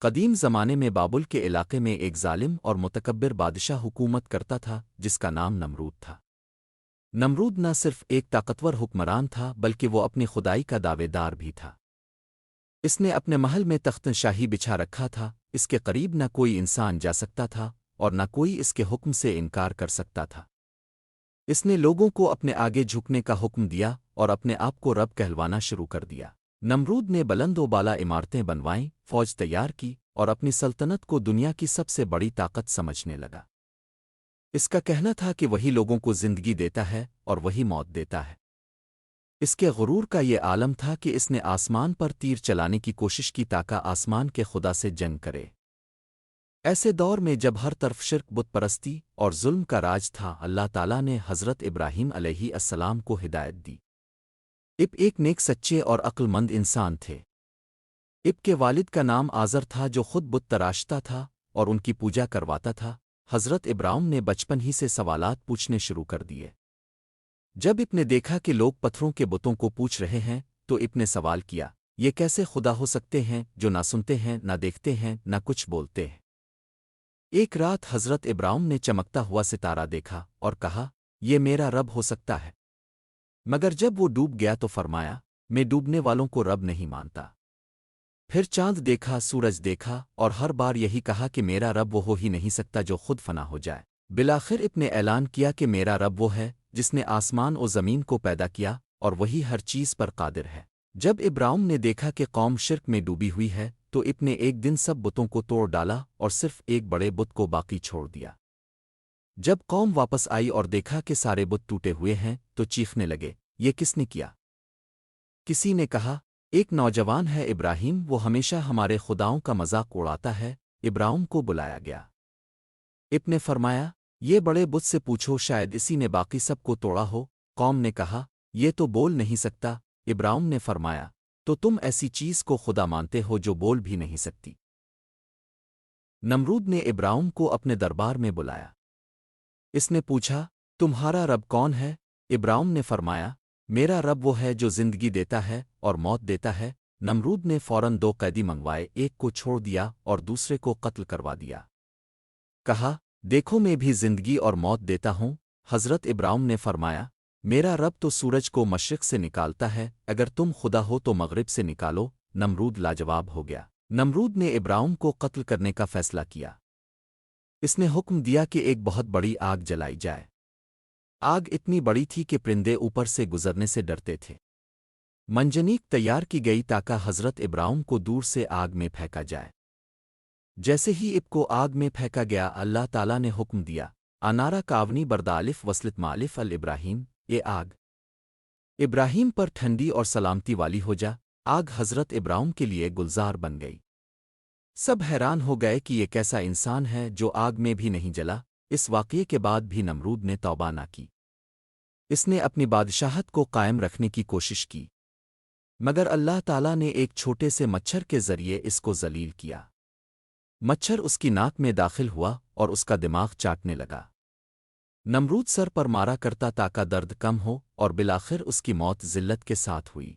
قدیم زمانے میں بابل کے علاقے میں ایک ظالم اور متکبر بادشاہ حکومت کرتا تھا جس کا نام نمرود تھا۔ نمرود نہ صرف ایک طاقتور حکمران تھا بلکہ وہ اپنی خدائی کا دعوے دار بھی تھا۔ اس نے اپنے محل میں تخت شاہی بچھا رکھا تھا، اس کے قریب نہ کوئی انسان جا سکتا تھا اور نہ کوئی اس کے حکم سے انکار کر سکتا تھا۔ اس نے لوگوں کو اپنے آگے جھکنے کا حکم دیا اور اپنے آپ کو رب کہلوانا شروع کر دیا۔ نمرود نے بلند و بالا عمارتیں بنوائیں، فوج تیار کی اور اپنی سلطنت کو دنیا کی سب سے بڑی طاقت سمجھنے لگا۔ اس کا کہنا تھا کہ وہی لوگوں کو زندگی دیتا ہے اور وہی موت دیتا ہے۔ اس کے غرور کا یہ عالم تھا کہ اس نے آسمان پر تیر چلانے کی کوشش کی تاکہ آسمان کے خدا سے جنگ کرے۔ ایسے دور میں جب ہر طرف شرک، بت پرستی اور ظلم کا راج تھا، اللہ تعالیٰ نے حضرت ابراہیم علیہ السلام کو ہدایت دی۔ اب ایک نیک، سچے اور عقل مند انسان تھے۔ اب کے والد کا نام آزر تھا جو خود بت تراشتا تھا اور ان کی پوجا کرواتا تھا۔ حضرت ابراہیم نے بچپن ہی سے سوالات پوچھنے شروع کر دیے۔ جب اب نے دیکھا کہ لوگ پتھروں کے بتوں کو پوچھ رہے ہیں تو اب نے سوال کیا، یہ کیسے خدا ہو سکتے ہیں جو نہ سنتے ہیں، نہ دیکھتے ہیں، نہ کچھ بولتے ہیں؟ ایک رات حضرت ابراہیم نے چمکتا ہوا ستارہ دیکھا اور کہا، یہ میرا رب ہو سکتا ہے؟ مگر جب وہ ڈوب گیا تو فرمایا، میں ڈوبنے والوں کو رب نہیں مانتا۔ پھر چاند دیکھا، سورج دیکھا اور ہر بار یہی کہا کہ میرا رب وہ ہو ہی نہیں سکتا جو خود فنا ہو جائے۔ بالآخر اب نے اعلان کیا کہ میرا رب وہ ہے جس نے آسمان و زمین کو پیدا کیا اور وہی ہر چیز پر قادر ہے۔ جب ابراہیم نے دیکھا کہ قوم شرک میں ڈوبی ہوئی ہے تو اب نے ایک دن سب بتوں کو توڑ ڈالا اور صرف ایک بڑے بت کو باقی چھوڑ دیا۔ جب قوم واپس آئی اور دیکھا کہ سارے بت ٹوٹے ہوئے ہیں تو چیخنے لگے، یہ کس نے کیا؟ کسی نے کہا، ایک نوجوان ہے ابراہیم، وہ ہمیشہ ہمارے خداؤں کا مذاق اڑاتا ہے۔ ابراہیم کو بلایا گیا۔ اب نے فرمایا، یہ بڑے بت سے پوچھو، شاید اسی نے باقی سب کو توڑا ہو۔ قوم نے کہا، یہ تو بول نہیں سکتا۔ ابراہیم نے فرمایا، تو تم ایسی چیز کو خدا مانتے ہو جو بول بھی نہیں سکتی؟ نمرود نے ابراہیم کو اپنے دربار میں بلایا۔ اس نے پوچھا، تمہارا رب کون ہے؟ ابراہیم نے فرمایا، میرا رب وہ ہے جو زندگی دیتا ہے اور موت دیتا ہے۔ نمرود نے فوراً 2 قیدی منگوائے، ایک کو چھوڑ دیا اور دوسرے کو قتل کروا دیا۔ کہا، دیکھو میں بھی زندگی اور موت دیتا ہوں۔ حضرت ابراہیم نے فرمایا، میرا رب تو سورج کو مشرق سے نکالتا ہے، اگر تم خدا ہو تو مغرب سے نکالو۔ نمرود لاجواب ہو گیا۔ نمرود نے ابراہیم کو قتل کرنے کا فیصلہ کیا۔ اس نے حکم دیا کہ ایک بہت بڑی آگ جلائی جائے۔ آگ اتنی بڑی تھی کہ پرندے اوپر سے گزرنے سے ڈرتے تھے۔ منجنیق تیار کی گئی تاکہ حضرت ابراہیم کو دور سے آگ میں پھینکا جائے۔ جیسے ہی اب کو آگ میں پھینکا گیا، اللہ تعالیٰ نے حکم دیا، انارا کاونی بردالف وصلت مالف الابراہیم، اے آگ ابراہیم پر ٹھنڈی اور سلامتی والی ہو جا۔ آگ حضرت ابراہیم کے لیے گلزار بن گئی۔ سب حیران ہو گئے کہ یہ کیسا انسان ہے جو آگ میں بھی نہیں جلا۔ اس واقعے کے بعد بھی نمرود نے توبہ نہ کی۔ اس نے اپنی بادشاہت کو قائم رکھنے کی کوشش کی، مگر اللہ تعالیٰ نے ایک چھوٹے سے مچھر کے ذریعے اس کو ذلیل کیا۔ مچھر اس کی ناک میں داخل ہوا اور اس کا دماغ چاٹنے لگا۔ نمرود سر پر مارا کرتا تاکہ درد کم ہو اور بالآخر اس کی موت ذلت کے ساتھ ہوئی۔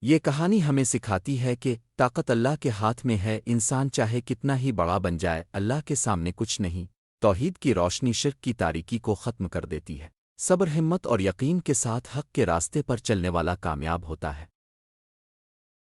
یہ کہانی ہمیں سکھاتی ہے کہ طاقت اللہ کے ہاتھ میں ہے، انسان چاہے کتنا ہی بڑا بن جائے، اللہ کے سامنے کچھ نہیں۔ توحید کی روشنی شرک کی تاریکی کو ختم کر دیتی ہے۔ صبر، ہمت اور یقین کے ساتھ حق کے راستے پر چلنے والا کامیاب ہوتا ہے۔